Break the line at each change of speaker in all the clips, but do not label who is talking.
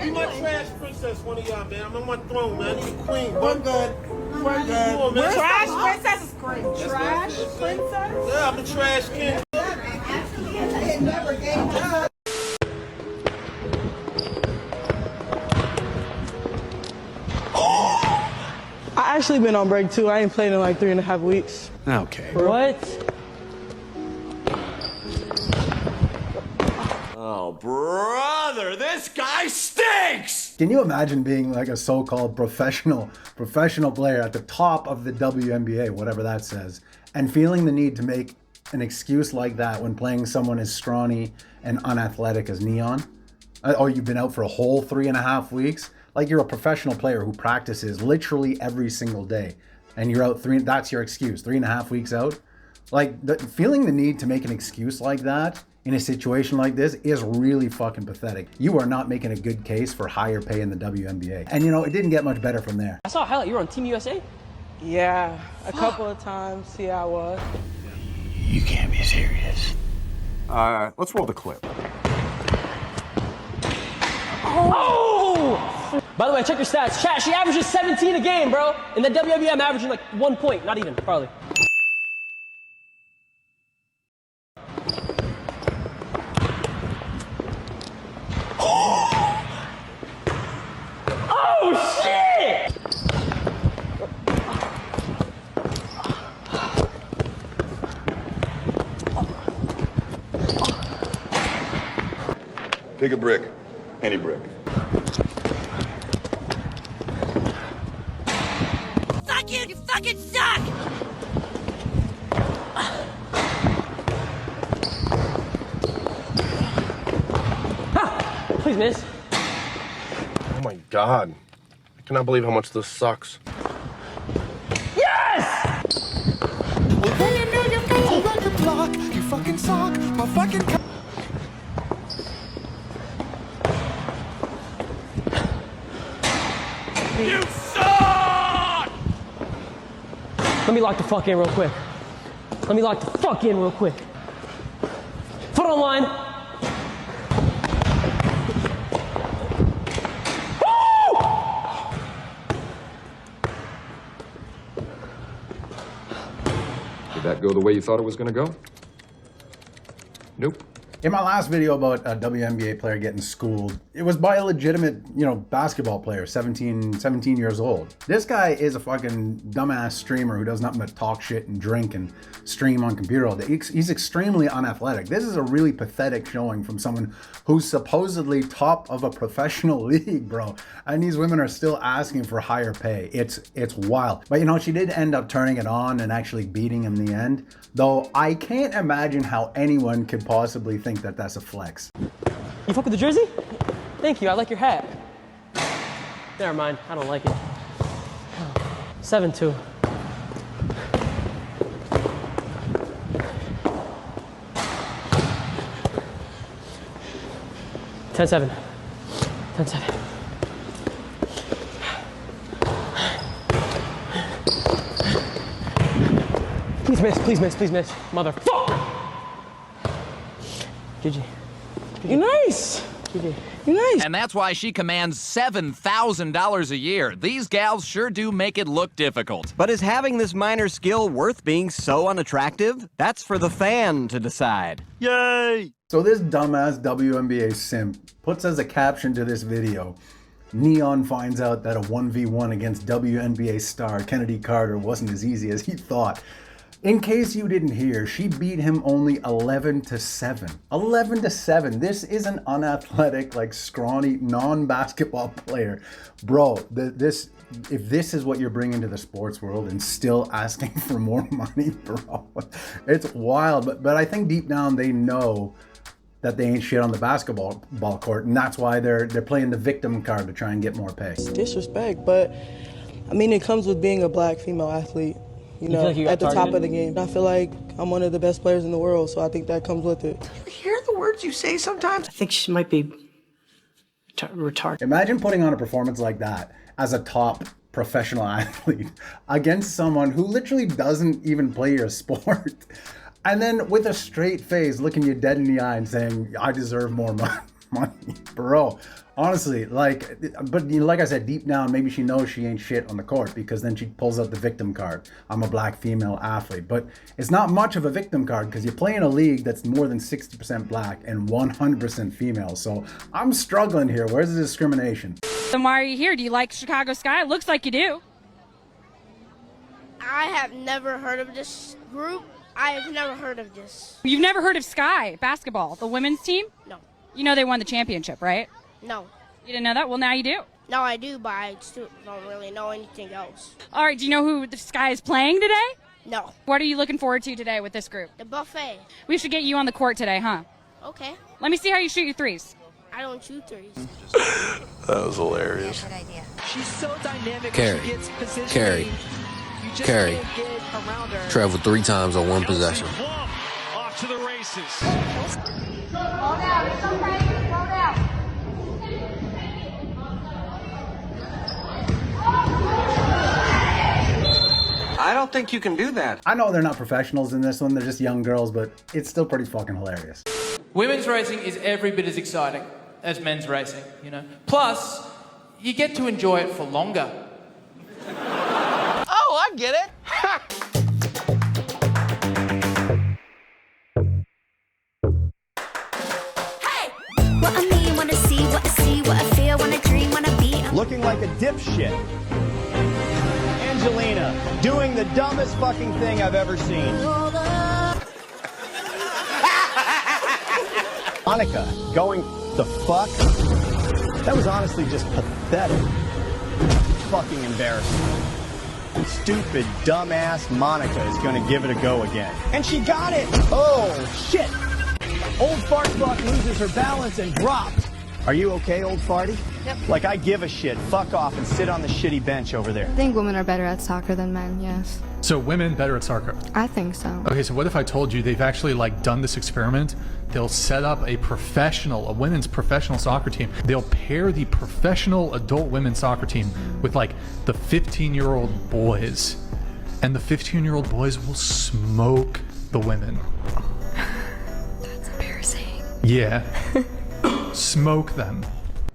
Be my trash princess, one of y'all, man. I'm on my throne, man. I need a queen.
We're good. We're good.
Come on, man.
Trash princess is great. Trash princess?
Yeah, I'm the trash king.
It never gave up.
I actually been on break too. I ain't played in like 3.5 weeks.
Okay.
What?
Oh, brother, this guy stinks!
Can you imagine being like a so-called professional player at the top of the WNBA, whatever that says, and feeling the need to make an excuse like that when playing someone as scrawny and unathletic as Neon? Oh, you've been out for a whole 3.5 weeks? Like you're a professional player who practices literally every single day, and you're out that's your excuse, 3.5 weeks out? Like, feeling the need to make an excuse like that in a situation like this is really fucking pathetic. You are not making a good case for higher pay in the WNBA. And you know, it didn't get much better from there.
I saw a highlight. You were on Team USA?
Yeah, a couple of times. Yeah, I was.
You can't be serious. Let's roll the clip.
Oh! By the way, check your stats. Chat, she averages 17 a game, bro. In the WNBA, I'm averaging like 1 point. Not even, probably. Oh, shit!
Pick a brick. Any brick.
Fuck you! You fucking suck!
Ha! Please, miss.
Oh my God. I cannot believe how much this sucks.
Yes!
When you know you've got to run your block, you fucking suck. My fucking.
You suck!
Let me lock the fuck in real quick. Let me lock the fuck in real quick. Foot on line.
Did that go the way you thought it was gonna go? Nope.
In my last video about a WNBA player getting schooled, it was by a legitimate, basketball player, 17 years old. This guy is a fucking dumbass streamer who does nothing but talk shit and drink and stream on computer all day. He's extremely unathletic. This is a really pathetic showing from someone who's supposedly top of a professional league, bro. And these women are still asking for higher pay. It's wild. But she did end up turning it on and actually beating him in the end. Though I can't imagine how anyone could possibly think that that's a flex.
You fuck with the jersey? Thank you, I like your hat. Never mind, I don't like it. 7-2. Ten-7. 10-7. Please miss, please miss, please miss. Motherfucker! GG.
You're nice.
GG.
You're nice.
And that's why she commands $7,000 a year. These gals sure do make it look difficult.
But is having this minor skill worth being so unattractive? That's for the fan to decide.
Yay! So this dumbass WNBA simp puts as a caption to this video, Neon finds out that a 1v1 against WNBA star Kennedy Carter wasn't as easy as he thought. In case you didn't hear, she beat him only 11-7. 11-7. This is an unathletic, scrawny, non-basketball player. Bro, if this is what you're bringing to the sports world and still asking for more money, bro, it's wild. But I think deep down they know that they ain't shit on the basketball court, and that's why they're playing the victim card to try and get more pay.
It's disrespect, but I mean, it comes with being a black female athlete. At the top of the game. I feel like I'm one of the best players in the world, so I think that comes with it.
You hear the words you say sometimes?
I think she might be retarded.
Imagine putting on a performance like that as a top professional athlete against someone who literally doesn't even play your sport. And then with a straight face, looking you dead in the eye and saying, I deserve more money. money, bro. Honestly, like, but you know, like I said, deep down, maybe she knows she ain't shit on the court, because then she pulls out the victim card. I'm a black female athlete, but it's not much of a victim card because you play in a league that's more than 60% black and 100% female. So I'm struggling here. Where's the discrimination?
Then why are you here? Do you like Chicago Sky? It looks like you do.
I have never heard of this group. I have never heard of this.
You've never heard of Sky basketball, the women's team?
No.
You know they won the championship, right?
No.
You didn't know that? Well, now you do.
No, I do, but I still don't really know anything else.
All right, do you know who the Sky is playing today?
No.
What are you looking forward to today with this group?
The buffet.
We should get you on the court today, huh?
Okay.
Let me see how you shoot your threes.
I don't shoot threes.
That was hilarious.
Good idea.
She's so dynamic.
Carry.
She gets positioning.
Carry.
You just
Carry.
can't get around her.
Traveled 3 times on one possession.
Off to the races.
Slow down. It's okay. Slow down.
I don't think you can do that.
I know they're not professionals in this one, they're just young girls, but it's still pretty fucking hilarious.
Women's racing is every bit as exciting as men's racing, you know. Plus, you get to enjoy it for longer.
Oh, I get it.
What I mean, wanna see, what I see, what I feel, wanna dream, wanna be.
Looking like a dipshit. Angelina, doing the dumbest fucking thing I've ever seen. Monica, going the fuck? That was honestly just pathetic. Fucking embarrassing. Stupid, dumbass Monica is gonna give it a go again. And she got it! Oh, shit! Old Fartbuck loses her balance and drops. Are you okay, old farty?
Yep.
Like, I give a shit. Fuck off and sit on the shitty bench over there.
I think women are better at soccer than men, yes.
So women better at soccer?
I think so.
Okay, so what if I told you they've actually like done this experiment? They'll set up a women's professional soccer team. They'll pair the professional adult women's soccer team with like the 15-year-old boys. And the 15-year-old boys will smoke the women.
That's embarrassing.
Yeah. Smoke them.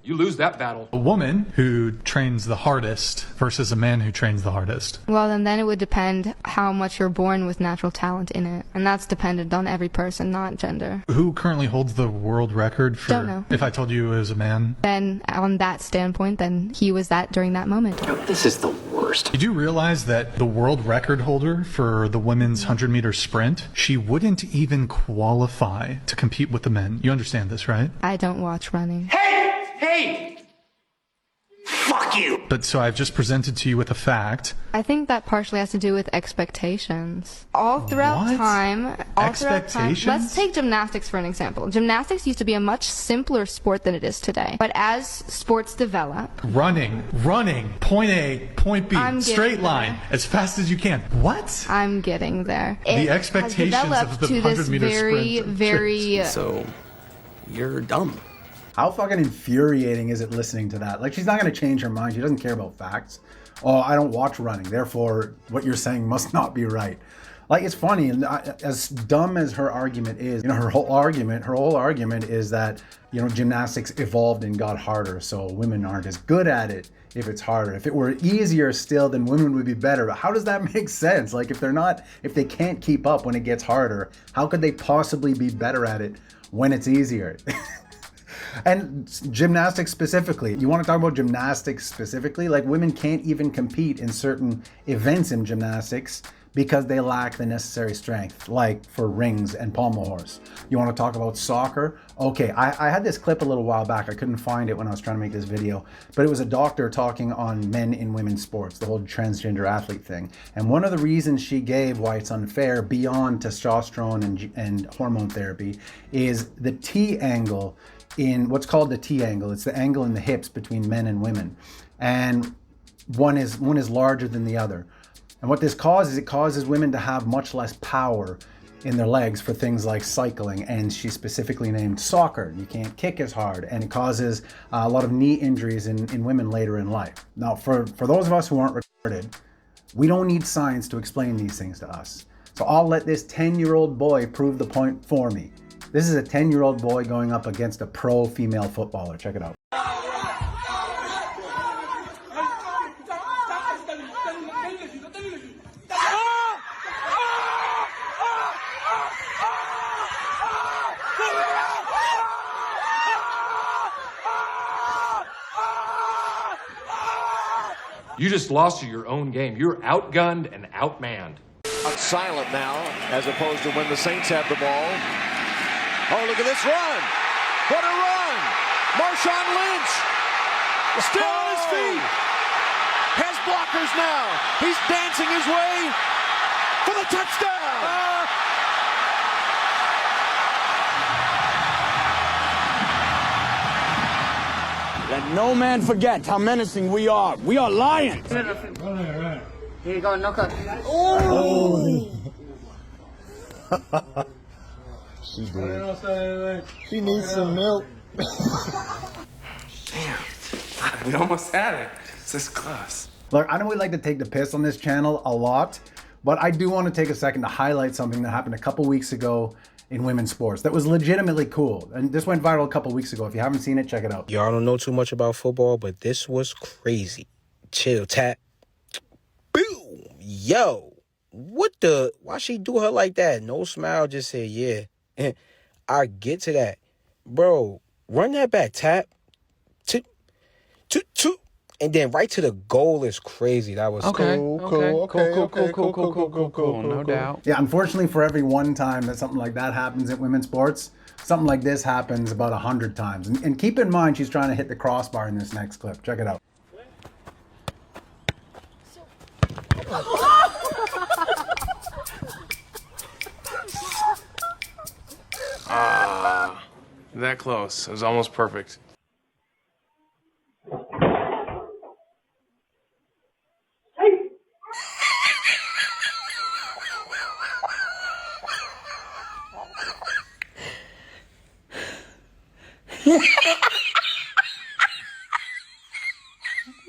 You lose that battle.
A woman who trains the hardest versus a man who trains the hardest.
Well, then it would depend how much you're born with natural talent in it. And that's dependent on every person, not gender.
Who currently holds the world record for...
Don't know.
If I told you it was a man?
Then on that standpoint, then he was that during that moment.
This is the worst.
Did you realize that the world record holder for the women's 100-meter sprint, she wouldn't even qualify to compete with the men? You understand this, right?
I don't watch running.
Hey! Fuck you!
But so I've just presented to you with a fact.
I think that partially has to do with expectations. All throughout time, let's take gymnastics for an example. Gymnastics used to be a much simpler sport than it is today. But as sports develop...
Running, point A, point B, straight line, as fast as you can. What?
I'm getting there.
The expectations of the 100-meter sprint.
Very...
So, you're dumb.
How fucking infuriating is it listening to that? Like, she's not going to change her mind. She doesn't care about facts. Oh, I don't watch running. Therefore, what you're saying must not be right. Like, it's funny. And as dumb as her argument is, you know, her whole argument is that, you know, gymnastics evolved and got harder. So women aren't as good at it if it's harder. If it were easier still, then women would be better. But how does that make sense? Like, if they can't keep up when it gets harder, how could they possibly be better at it when it's easier? And gymnastics specifically, you want to talk about gymnastics specifically? Like, women can't even compete in certain events in gymnastics because they lack the necessary strength, like for rings and pommel horse. You want to talk about soccer? Okay, I had this clip a little while back. I couldn't find it when I was trying to make this video, but it was a doctor talking on men in women's sports, the whole transgender athlete thing. And one of the reasons she gave why it's unfair beyond testosterone and hormone therapy is the T angle in what's called the T angle. It's the angle in the hips between men and women. And one is larger than the other. And what this causes, it causes women to have much less power in their legs for things like cycling, and she specifically named soccer. You can't kick as hard, and it causes a lot of knee injuries in women later in life. Now, for those of us who aren't retarded, we don't need science to explain these things to us. So I'll let this 10-year-old boy prove the point for me. This is a 10-year-old boy going up against a pro female footballer. Check it out.
You just lost to your own game. You're outgunned and outmanned.
Silent now, as opposed to when the Saints have the ball. Oh, look at this run! What a run! Marshawn Lynch, still on his feet, has blockers now. He's dancing his way for the touchdown.
Let no man forget how menacing we are. We are lions.
Here you go, knock up.
Oh!
She needs some milk.
Damn, we almost had it. This is close.
Look, I know we like to take the piss on this channel a lot, but I do want to take a second to highlight something that happened a couple weeks ago in women's sports that was legitimately cool. And this went viral a couple weeks ago. If you haven't seen it, check it out.
Y'all don't know too much about football, but this was crazy. Chill, tap. Boom. Yo. What the? Why she do her like that? No smile, just say, yeah. I get to that. Bro, run that back, tap. Toot. And then right to the goal is crazy. That was
cool. No doubt.
Yeah, unfortunately for every one time that something like that happens in women's sports, something like this happens about 100 times. And keep in mind, she's trying to hit the crossbar in this next clip. Check it out.
That close. It was almost perfect.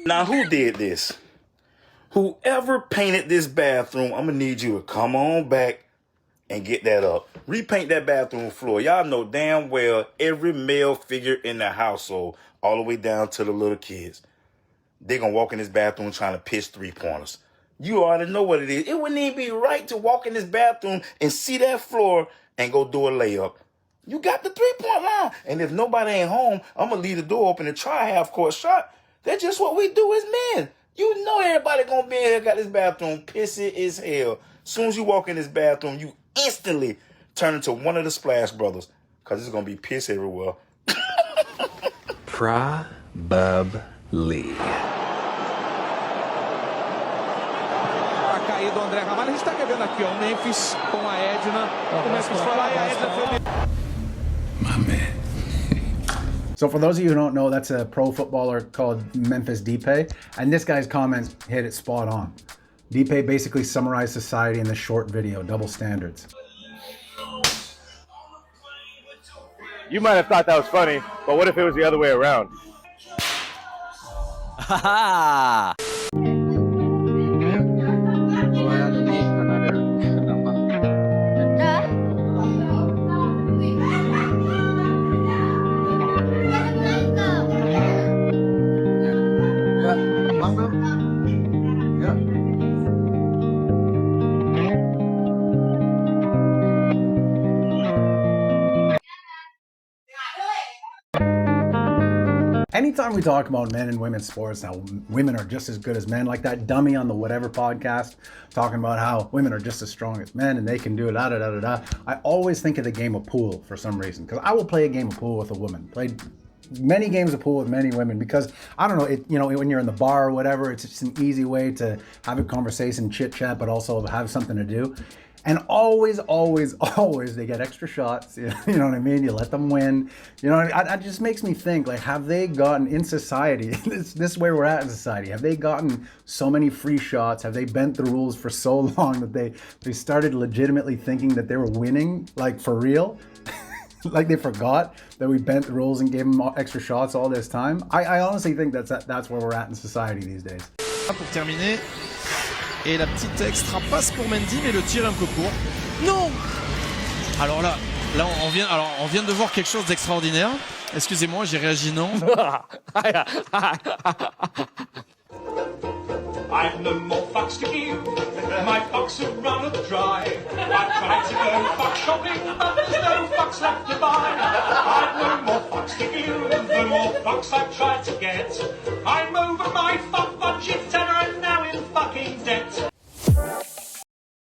Now, who did this? Whoever painted this bathroom, I'm gonna need you to come on back and get that up. Repaint that bathroom floor. Y'all know damn well every male figure in the household, all the way down to the little kids, they gonna walk in this bathroom trying to pitch three-pointers. You already know what it is. It wouldn't even be right to walk in this bathroom and see that floor and go do a layup. You got the three-point line. And if nobody ain't home, I'm gonna leave the door open and try a half-court shot. That's just what we do as men. You know everybody gonna be in here, got this bathroom pissy as hell. As soon as you walk in this bathroom, you instantly turn into one of the Splash Brothers, because it's gonna be piss everywhere.
Probably.
Caído André Ramalho, a gente tá vendo aqui, ó, o Memphis com a Edna. O Memphis foi lá e a Edna foi.
So for those of you who don't know, that's a pro footballer called Memphis Depay, and this guy's comment hit it spot on. Depay basically summarized society in this short video, double standards.
You might have thought that was funny, but what if it was the other way around?
Ha ha!
Anytime we talk about men and women's sports, how women are just as good as men, like that dummy on the whatever podcast talking about how women are just as strong as men and they can do it, I always think of the game of pool for some reason, because I will play a game of pool with a woman. Played many games of pool with many women because, I don't know, when you're in the bar or whatever, it's just an easy way to have a conversation, chit chat, but also have something to do. And always, they get extra shots. You know what I mean? You let them win. You know, it just makes me think, like, have they gotten in society, this is where we're at in society, have they gotten so many free shots? Have they bent the rules for so long that they started legitimately thinking that they were winning, like, for real? Like they forgot that we bent the rules and gave them extra shots all this time? I honestly think that's where we're at in society these days.
Pour terminer. Et la petite extra passe pour Mendy, mais le tir est un peu court. Non! Alors là,
Là, on vient de voir quelque chose d'extraordinaire. Excusez-moi, j'ai réagi non.
I've no more fucks to give. My fucks have run dry. I've tried to go fuck shopping, but there's no fucks left to buy. I've no more fucks to give. The more fucks I've tried to get, I'm over my fuck